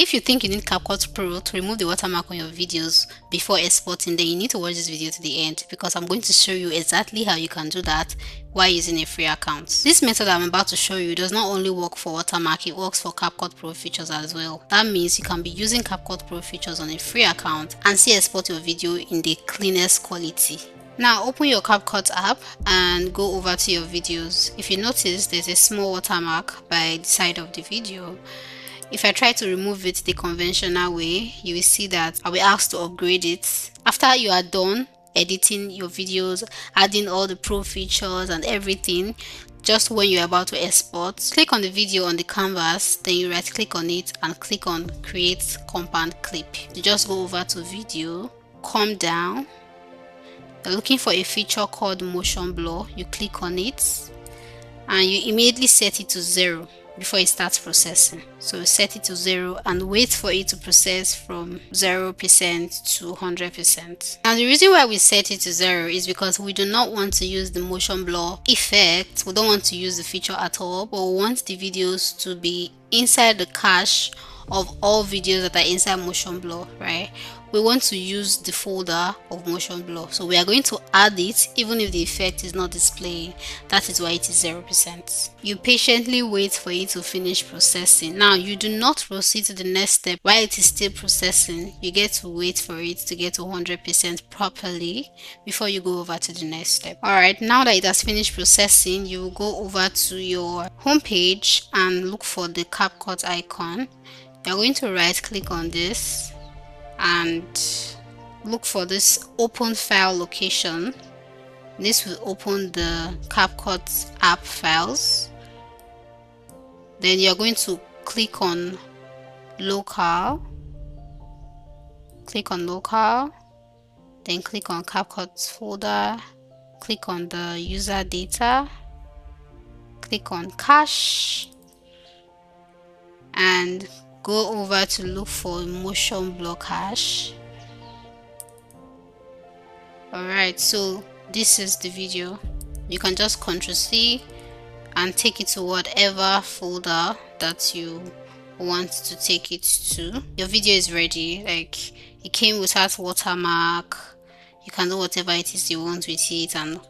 If you think you need CapCut Pro to remove the watermark on your videos before exporting, then you need to watch this video to the end, because I'm going to show you exactly how you can do that while using a free account. This method I'm about to show you does not only work for watermark, it works for CapCut Pro features as well. That means you can be using CapCut Pro features on a free account and still export your video in the cleanest quality. Now open your CapCut app and go over to your videos. If you notice, there's a small watermark by the side of the video. If I try to remove it the conventional way, you will see that I'll be asked to upgrade it. After you are done editing your videos, adding all the pro features and everything, just when you're about to export, click on the video on the canvas, then you right click on it and click on create compound clip. You just go over to video, come down, you're looking for a feature called motion blur, you click on it and you immediately set it to 0 before it starts processing. So set it to 0 and wait for it to process from 0% to 100%. And the reason why we set it to 0 is because we do not want to use the motion blur effect. We don't want to use the feature at all, but we want the videos to be inside the cache of all videos that are inside motion blur, right? We want to use the folder of motion blur, so we are going to add it even if the effect is not displaying. That is why it is 0%. You patiently wait for it to finish processing. Now you do not proceed to the next step while it is still processing. You get to wait for it to get to 100% properly before you go over to the next step. Alright, now that it has finished processing, you will go over to your home page and look for the CapCut icon. You're going to right click on this and look for this open file location. This will open the CapCut app files. Then you're going to click on local, then click on CapCut folder, click on the user data, click on cache and go over to look for motion blur cache. Alright, so this is the video. You can just Ctrl+C and take it to whatever folder that you want to take it to. Your video is ready. Like, it came without watermark. You can do whatever it is you want with it and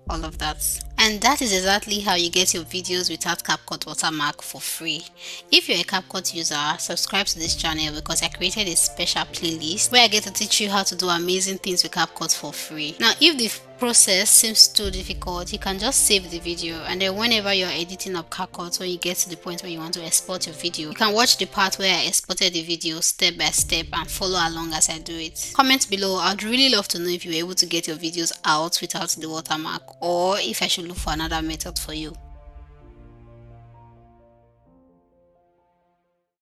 all of that. And that is exactly how you get your videos without CapCut watermark for free. If you're a CapCut user, subscribe to this channel because I created a special playlist where I get to teach you how to do amazing things with CapCut for free. Now, if the process seems too difficult, you can just save the video, and then whenever you're editing up CapCut, when you get to the point where you want to export your video, you can watch the part where I exported the video step by step and follow along as I do it. Comment below. I'd really love to know if you were able to get your videos out without the watermark, or if I should look for another method for you.